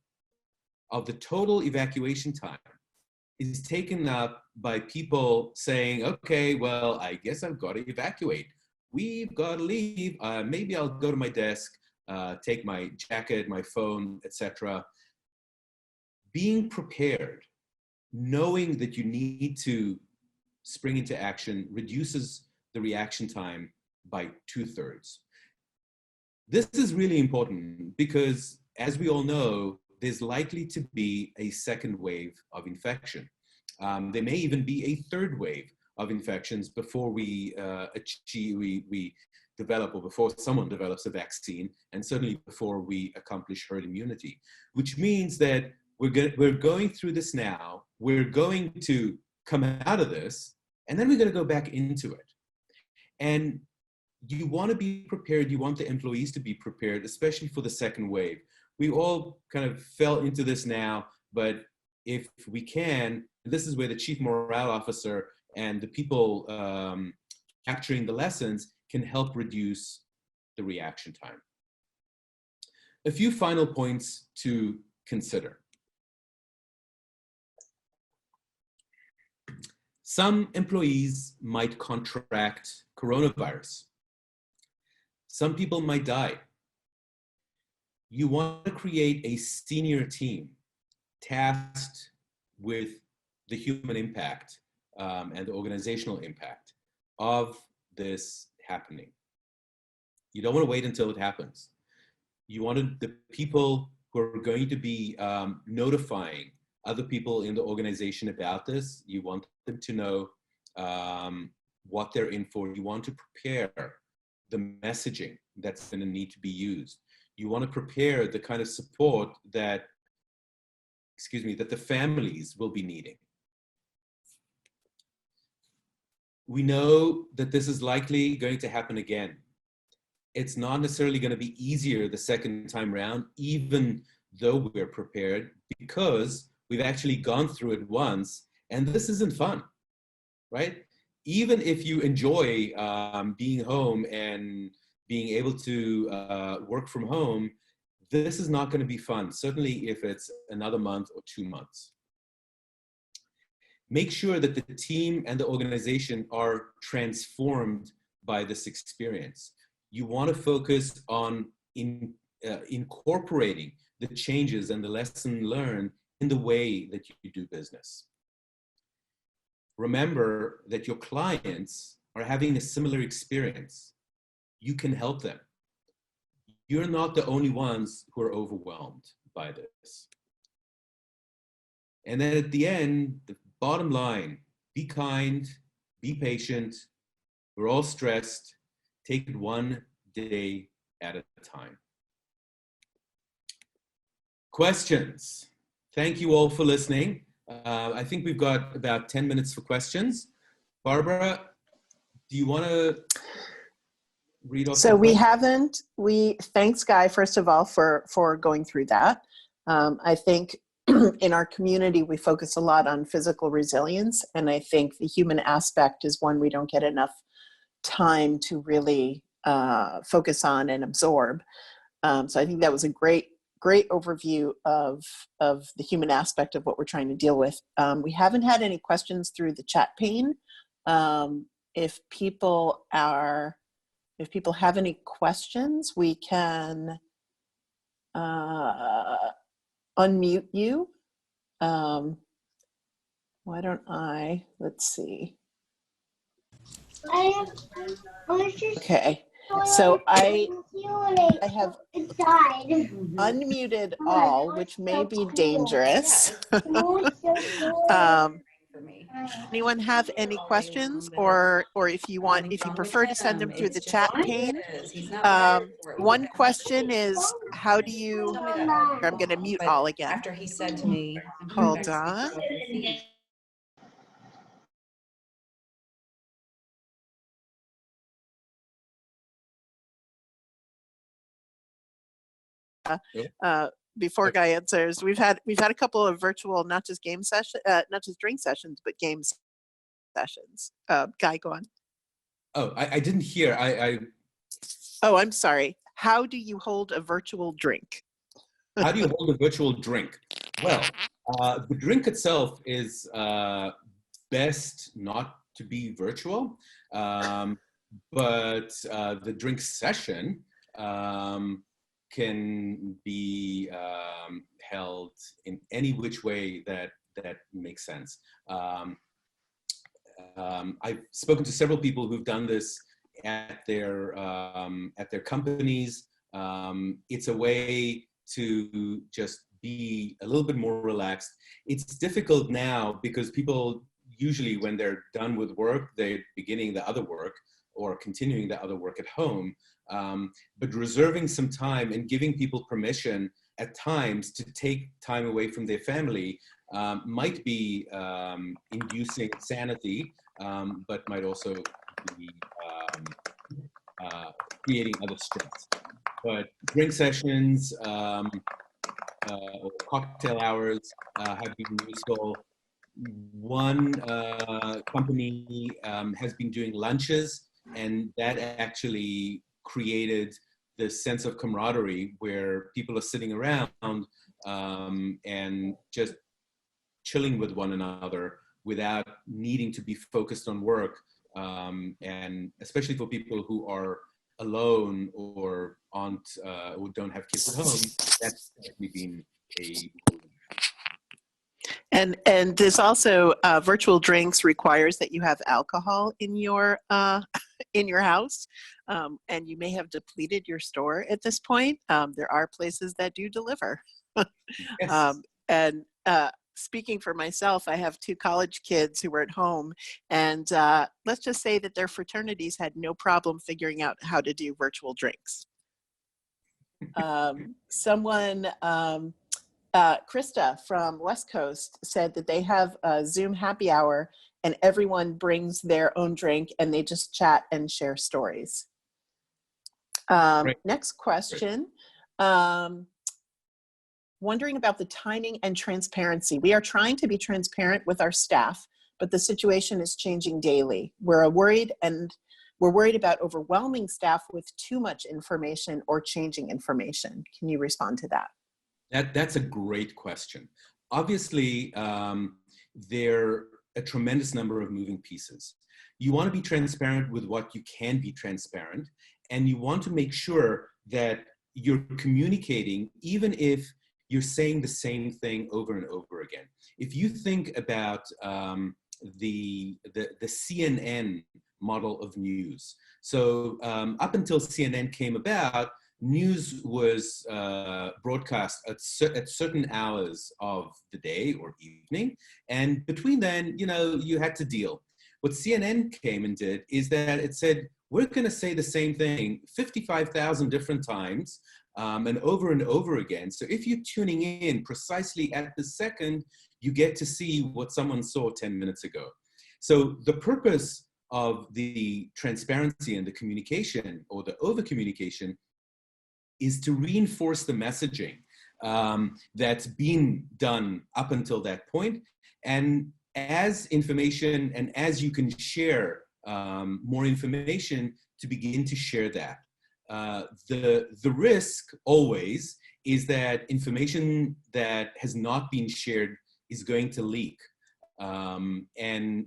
of the total evacuation time is taken up by people saying, okay, well, I guess I've got to evacuate. We've got to leave. Maybe I'll go to my desk, take my jacket, my phone, etc. Being prepared, knowing that you need to spring into action, reduces the reaction time by 2/3. This is really important because, as we all know, there's likely to be a second wave of infection. There may even be a third wave of infections before we develop, or before someone develops a vaccine, and certainly before we accomplish herd immunity, which means that we're going through this now, we're going to come out of this, and then we're going to go back into it. And you want to be prepared, you want the employees to be prepared, especially for the second wave. We all kind of fell into this now, but if we can, this is where the chief morale officer and the people capturing the lessons can help reduce the reaction time. A few final points to consider. Some employees might contract coronavirus. Some people might die. You want to create a senior team tasked with the human impact and the organizational impact of this happening. You don't want to wait until it happens. You want the people who are going to be notifying other people in the organization about this. You want them to know what they're in for. You want to prepare the messaging that's going to need to be used. You want to prepare the kind of support that, that the families will be needing. We know that this is likely going to happen again. It's not necessarily going to be easier the second time around, even though we're prepared, because we've actually gone through it once, and this isn't fun, right? Even if you enjoy being home and being able to work from home, this is not going to be fun, certainly if it's another month or 2 months. Make sure that the team and the organization are transformed by this experience. You want to focus on incorporating the changes and the lesson learned in the way that you do business. Remember that your clients are having a similar experience. You can help them. You're not the only ones who are overwhelmed by this. And then at the end, the bottom line, be kind, be patient. We're all stressed. Take it one day at a time. Questions? Thank you all for listening. I think we've got about 10 minutes for questions. Barbara, do you want to read off? So thanks Guy, first of all, for going through that. I think in our community, we focus a lot on physical resilience. And I think the human aspect is one we don't get enough time to really focus on and absorb. So I think that was a great overview of the human aspect of what we're trying to deal with. We haven't had any questions through the chat pane. If people have any questions, we can unmute you. Why don't let's see. Okay, so I have unmuted all, which may be dangerous. For me. Anyone have any questions, or if you prefer to send them through the chat pane? One question is, how do you? I'm going to mute all again. After he said to me, Hold on. Before Guy answers, we've had a couple of virtual, not just drink sessions, but game sessions. Guy, go on. Oh, I didn't hear. Oh, I'm sorry. How do you hold a virtual drink? How do you hold a virtual drink? Well, the drink itself is best not to be virtual, but the drink session can be held in any which way that makes sense. I've spoken to several people who've done this at their companies. It's a way to just be a little bit more relaxed. It's difficult now because people usually, when they're done with work, they're beginning the other work or continuing the other work at home. But reserving some time and giving people permission at times to take time away from their family might be inducing sanity, but might also be creating other stress. But drink sessions or cocktail hours have been useful. One company has been doing lunches, and that actually created this sense of camaraderie where people are sitting around and just chilling with one another without needing to be focused on work. And especially for people who are alone or aren't or don't have kids at home, that's definitely been a And this also virtual drinks requires that you have alcohol in your house, and you may have depleted your store at this point. There are places that do deliver. yes. And speaking for myself, I have two college kids who were at home, and let's just say that their fraternities had no problem figuring out how to do virtual drinks. Krista from West Coast said that they have a Zoom happy hour and everyone brings their own drink and they just chat and share stories. Next question. Wondering about the timing and transparency. We are trying to be transparent with our staff, but the situation is changing daily. We're worried about overwhelming staff with too much information or changing information. Can you respond to that? That's a great question. Obviously, there are a tremendous number of moving pieces. You want to be transparent with what you can be transparent, and you want to make sure that you're communicating even if you're saying the same thing over and over again. If you think about the CNN model of news, so up until CNN came about, news was broadcast at certain hours of the day or evening, and between then, you had to deal. What CNN came and did is that it said, we're going to say the same thing 55,000 different times and over again. So if you're tuning in precisely at the second, you get to see what someone saw 10 minutes ago. So the purpose of the transparency and the communication, or the over communication, is to reinforce the messaging that's been done up until that point. And as information and as you can share more information, to begin to share that. The risk always is that information that has not been shared is going to leak. And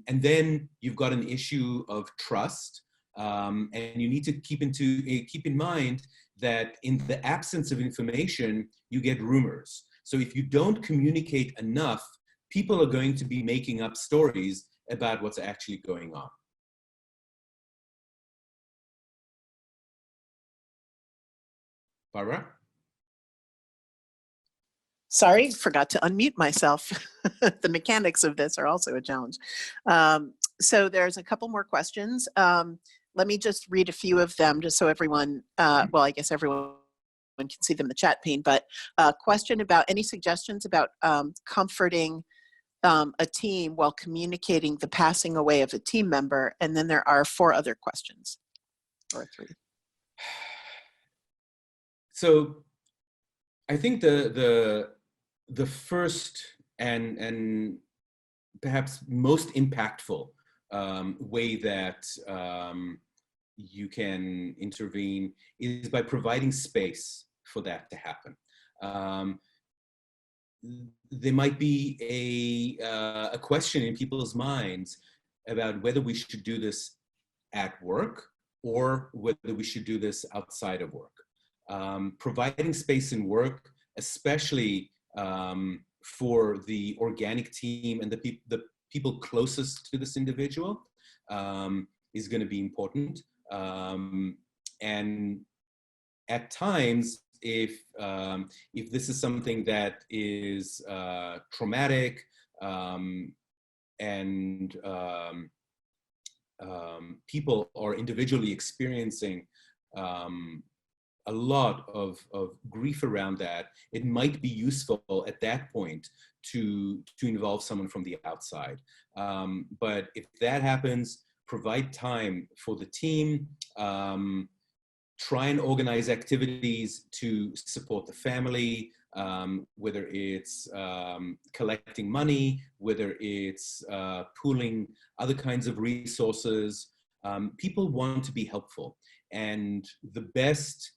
then you've got an issue of trust. And you need to keep in mind that in the absence of information, you get rumors. So if you don't communicate enough, people are going to be making up stories about what's actually going on. Barbara? Sorry, forgot to unmute myself. The mechanics of this are also a challenge. So there's a couple more questions. Let me just read a few of them just so everyone, well, I guess everyone can see them in the chat pane, but a question about any suggestions about comforting a team while communicating the passing away of a team member. And then there are 4 other questions, or 3. So I think the first and perhaps most impactful way that you can intervene is by providing space for that to happen. There might be a question in people's minds about whether we should do this at work or whether we should do this outside of work. Providing space in work, especially for the organic team and the people closest to this individual, is going to be important. And at times, if this is something that is traumatic and people are individually experiencing a lot of grief around that, it might be useful at that point to involve someone from the outside. But if that happens, provide time for the team, try and organize activities to support the family, whether it's collecting money, whether it's pooling other kinds of resources. People want to be helpful. And the best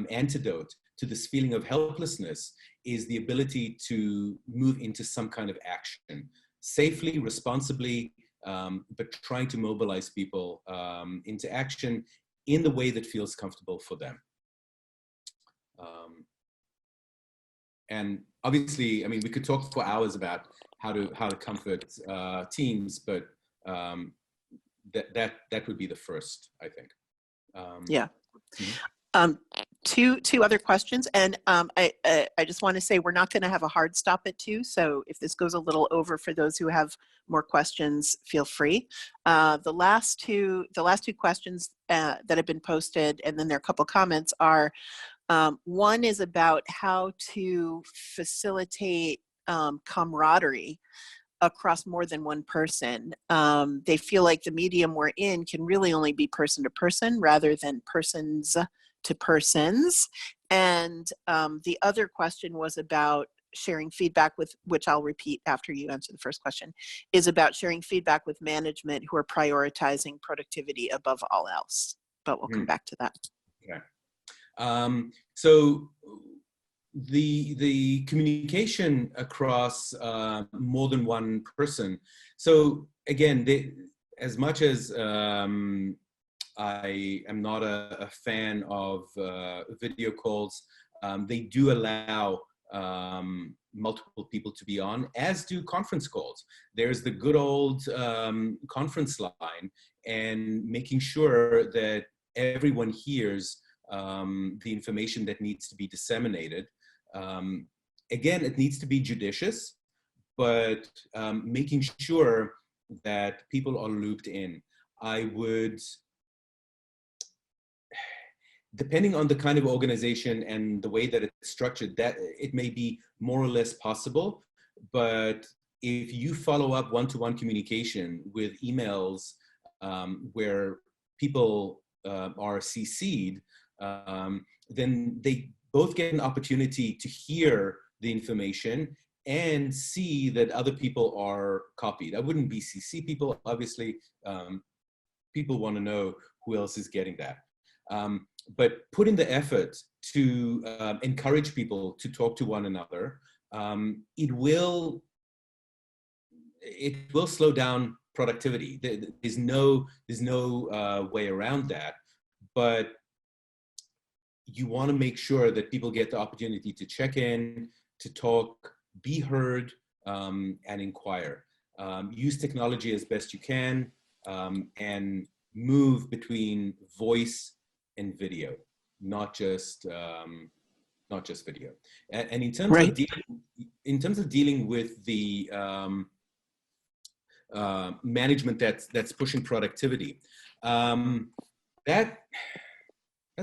antidote to this feeling of helplessness is the ability to move into some kind of action, safely, responsibly, but trying to mobilize people into action in the way that feels comfortable for them. And obviously, I mean, we could talk for hours about how to comfort teams, but that would be the first, I think. Yeah. Mm-hmm. Two other questions, and I just want to say we're not going to have a hard stop at 2. So if this goes a little over for those who have more questions, feel free. The last two questions that have been posted, and then there are a couple comments, are one is about how to facilitate camaraderie across more than one person. They feel like the medium we're in can really only be person to person rather than persons to persons. And the other question was about sharing feedback with, which I'll repeat after you answer the first question, is about sharing feedback with management who are prioritizing productivity above all else. But we'll come back to that. Okay. So the communication across more than one person. So again, as much as I am not a fan of video calls, they do allow multiple people to be on, as do conference calls. There's the good old conference line, and making sure that everyone hears the information that needs to be disseminated. Again, it needs to be judicious, but making sure that people are looped in. I would, depending on the kind of organization and the way that it's structured, that it may be more or less possible. But if you follow up one-to-one communication with emails where people are CC'd, then they both get an opportunity to hear the information and see that other people are copied. I wouldn't be CC people, obviously. People want to know who else is getting that. But put in the effort to encourage people to talk to one another. It will slow down productivity. There's no way around that. But you want to make sure that people get the opportunity to check in, to talk, be heard, and inquire. Use technology as best you can, and move between voice and video. not just video. And Right. in terms of dealing with the management that's pushing productivity, that's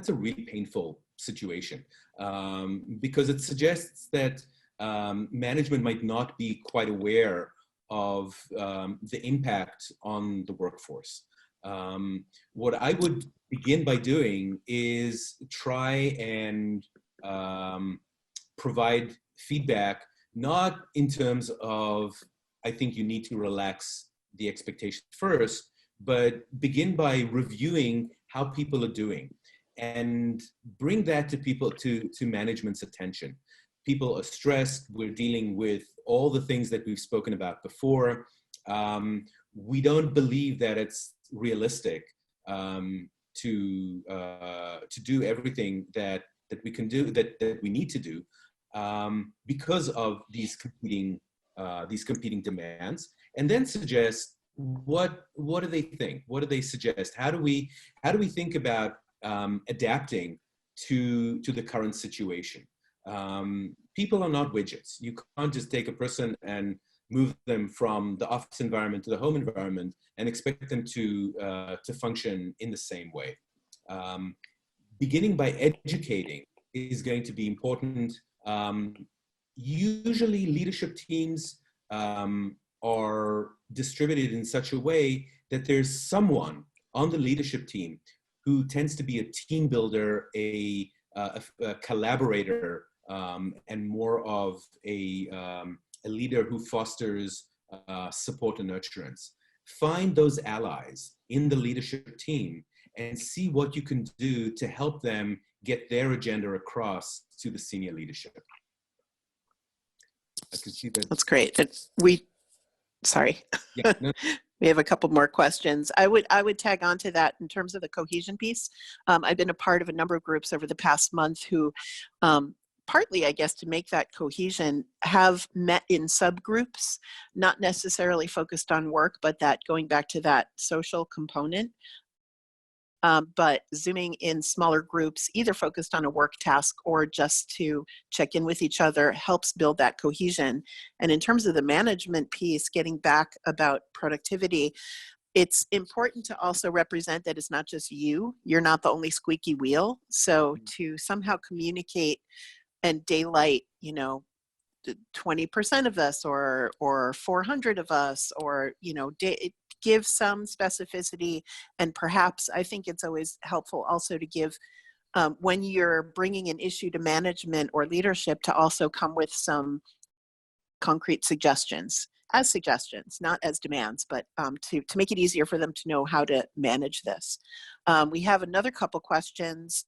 a really painful situation, because it suggests that management might not be quite aware of the impact on the workforce. What I would begin by doing is try and provide feedback, not in terms of, I think you need to relax the expectations first, but begin by reviewing how people are doing and bring that to management's attention. People are stressed. We're dealing with all the things that we've spoken about before. We don't believe that it's realistic to do everything that we can do, that we need to do, because of these competing demands, and then suggest what do they think? What do they suggest? How do we think about adapting to the current situation? People are not widgets. You can't just take a person and move them from the office environment to the home environment and expect them to function in the same way. Beginning by educating is going to be important. Usually leadership teams are distributed in such a way that there's someone on the leadership team who tends to be a team builder, a collaborator, and more of a leader who fosters support and nurturance. Find those allies in the leadership team and see what you can do to help them get their agenda across to the senior leadership. I can see that. That's great. Sorry. Yeah, no. We have a couple more questions. I would tag on to that in terms of the cohesion piece. I've been a part of a number of groups over the past month who, partly, I guess, to make that cohesion, have met in subgroups, not necessarily focused on work, but that going back to that social component. But zooming in smaller groups, either focused on a work task or just to check in with each other, helps build that cohesion. And in terms of the management piece, getting back about productivity, it's important to also represent that it's not just you. You're not the only squeaky wheel. So to somehow communicate and daylight, 20% of us or 400 of us, or give some specificity. And perhaps I think it's always helpful also to give, when you're bringing an issue to management or leadership, to also come with some concrete suggestions, not as demands, but to make it easier for them to know how to manage this. We have another couple questions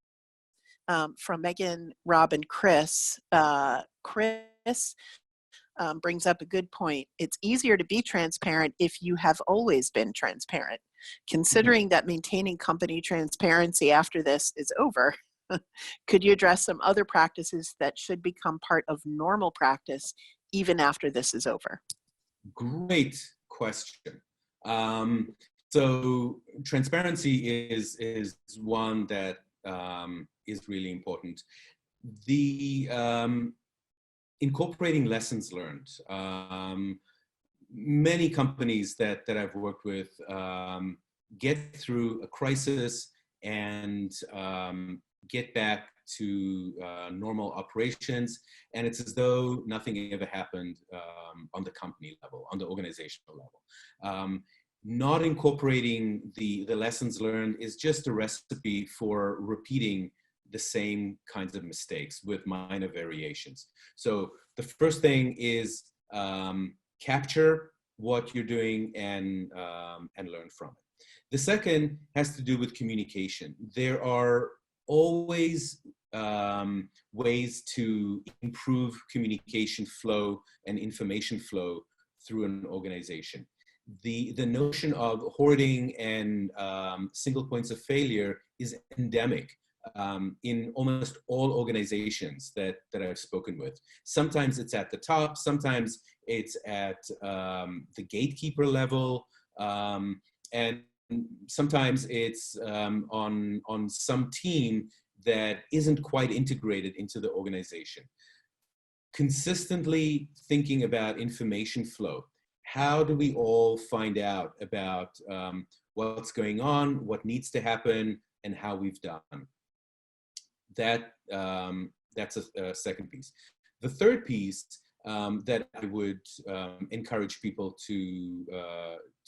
from Megan, Rob, and Chris. Chris brings up a good point. It's easier to be transparent if you have always been transparent. Considering that maintaining company transparency after this is over, could you address some other practices that should become part of normal practice even after this is over? Great question. So transparency is one that is really important. The incorporating lessons learned. Many companies that I've worked with get through a crisis and get back to normal operations, and it's as though nothing ever happened on the company level, on the organizational level. Not incorporating the lessons learned is just a recipe for repeating the same kinds of mistakes with minor variations. So the first thing is capture what you're doing and learn from it. The second has to do with communication. There are always ways to improve communication flow and information flow through an organization. The notion of hoarding and single points of failure is endemic in almost all organizations that I've spoken with. Sometimes it's at the top, sometimes it's at the gatekeeper level, and sometimes it's on some team that isn't quite integrated into the organization. Consistently thinking about information flow. How do we all find out about what's going on, what needs to happen, and how we've done? That's a second piece. The third piece that I would encourage people to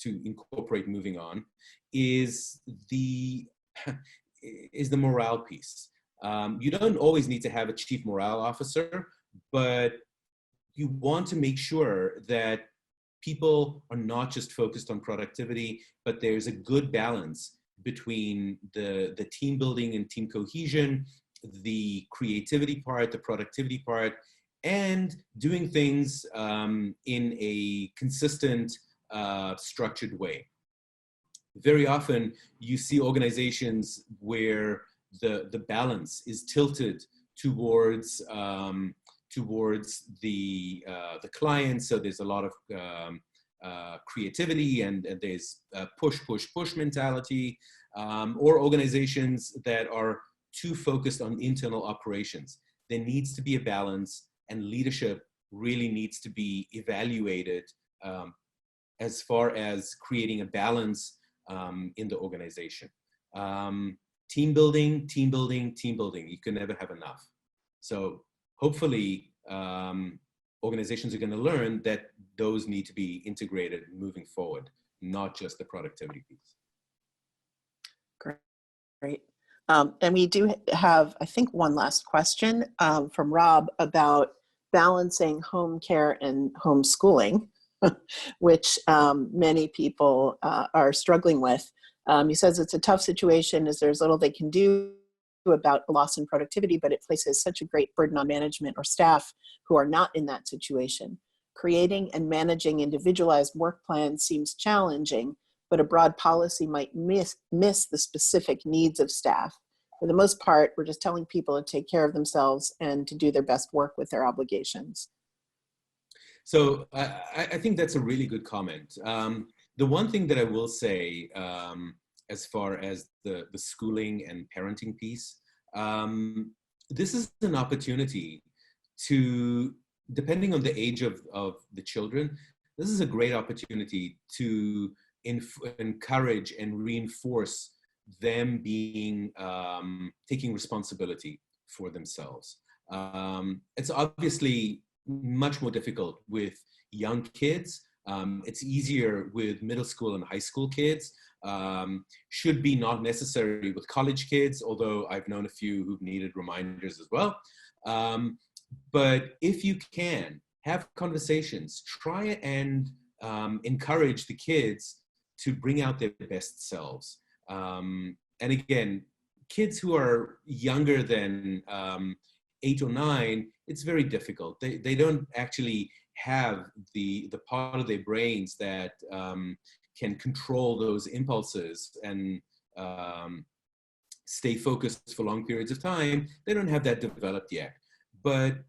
incorporate moving on is the morale piece. You don't always need to have a chief morale officer, but you want to make sure that people are not just focused on productivity, but there's a good balance between the team building and team cohesion, the creativity part, the productivity part, and doing things in a consistent, structured way. Very often you see organizations where the balance is tilted towards the client. So there's a lot of creativity and there's push mentality, or organizations that are too focused on internal operations. There needs to be a balance, and leadership really needs to be evaluated as far as creating a balance in the organization. Team building. You can never have enough. So hopefully organizations are going to learn that those need to be integrated moving forward, not just the productivity piece. Great. And we do have, I think, one last question from Rob about balancing home care and homeschooling, which many people are struggling with. He says it's a tough situation as there's little they can do about a loss in productivity, but it places such a great burden on management or staff who are not in that situation. Creating and managing individualized work plans seems challenging, but a broad policy might miss the specific needs of staff. For the most part, we're just telling people to take care of themselves and to do their best work with their obligations. So I think that's a really good comment. The one thing that I will say, as far as the schooling and parenting piece, this is an opportunity to, depending on the age of the children, this is a great opportunity to encourage and reinforce them being, taking responsibility for themselves. It's obviously much more difficult with young kids. It's easier with middle school and high school kids. Should be not necessary with college kids, although I've known a few who've needed reminders as well. But if you can, have conversations, try and encourage the kids to bring out their best selves. And again, kids who are younger than 8 or 9, it's very difficult. They don't actually have the part of their brains that can control those impulses and stay focused for long periods of time. They don't have that developed yet, but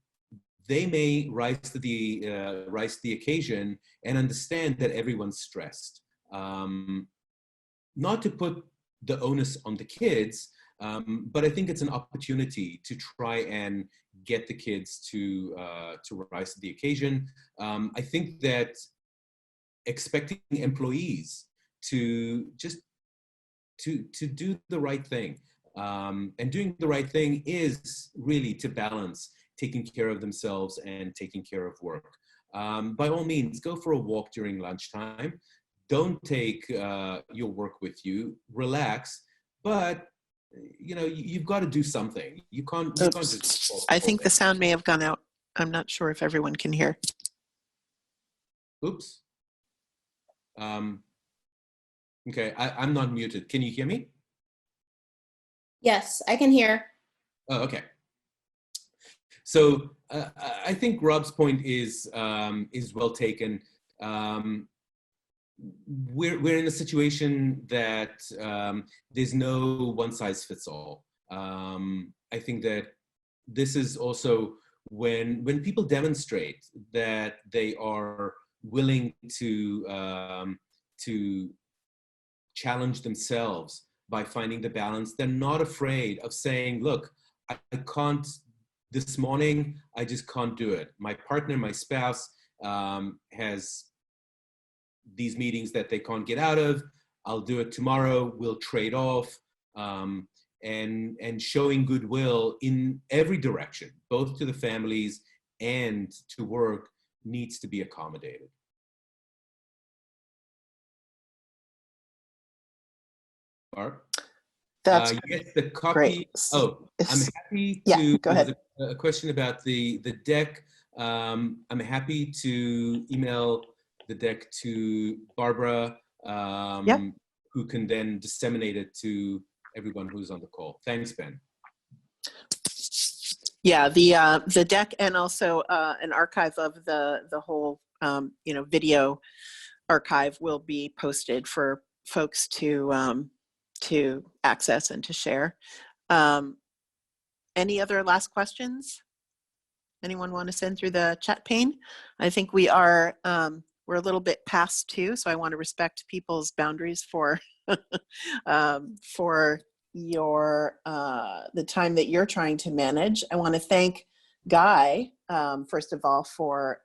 they may rise to the occasion and understand that everyone's stressed. Not to put the onus on the kids, but I think it's an opportunity to try and get the kids to rise to the occasion. I think that expecting employees to just to do the right thing, and doing the right thing is really to balance taking care of themselves and taking care of work. By all means, go for a walk during lunchtime. Don't take your work with you. Relax, but you've got to do something. You can't just I think the sound may have gone out. I'm not sure if everyone can hear. Oops. Okay, I'm not muted. Can you hear me? Yes, I can hear. Oh, okay. So I think Rob's point is well taken. We're in a situation that there's no one size fits all. I think that this is also when people demonstrate that they are willing to challenge themselves by finding the balance. They're not afraid of saying, look, I can't, this morning, I just can't do it. My partner, my spouse has these meetings that they can't get out of. I'll do it tomorrow. We'll trade off. And showing goodwill in every direction, both to the families and to work, needs to be accommodated. Barb? That's yes, the copy. great. Oh, I'm happy Yeah, to. go ahead. A question about the deck. I'm happy to email the deck to Barbara, Yep. who can then disseminate it to everyone who's on the call. Thanks, Ben. Yeah, the deck and also an archive of the whole video archive will be posted for folks to access and to share. Any other last questions? Anyone want to send through the chat pane? I think we are we're a little bit past 2, so I want to respect people's boundaries for for your the time that you're trying to manage. I want to thank Guy first of all for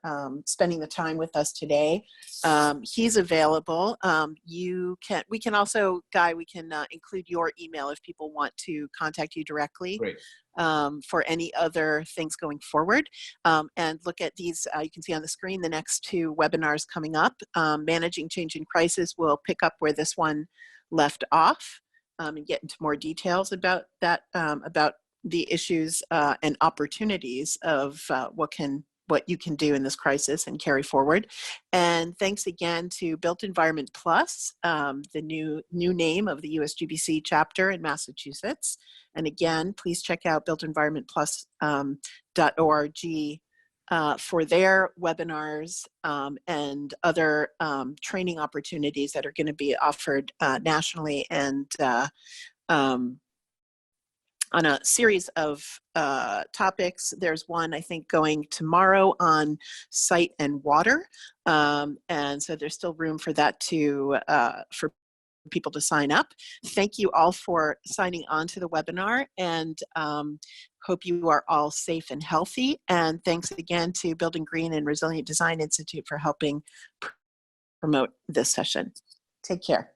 spending the time with us today. He's available. We can also, Guy, we can include your email if people want to contact you directly. Great. For any other things going forward. And look at these, you can see on the screen the next 2 webinars coming up. Managing Change in Crisis will pick up where this one left off and get into more details about that, about the issues and opportunities of what you can do in this crisis and carry forward. And thanks again to Built Environment Plus, the new name of the USGBC chapter in Massachusetts. And again, please check out builtenvironmentplus.org for their webinars and other training opportunities that are going to be offered nationally and on a series of topics. There's one, I think, going tomorrow on site and water. And so there's still room for that for people to sign up. Thank you all for signing on to the webinar, and hope you are all safe and healthy. And thanks again to Building Green and Resilient Design Institute for helping promote this session. Take care.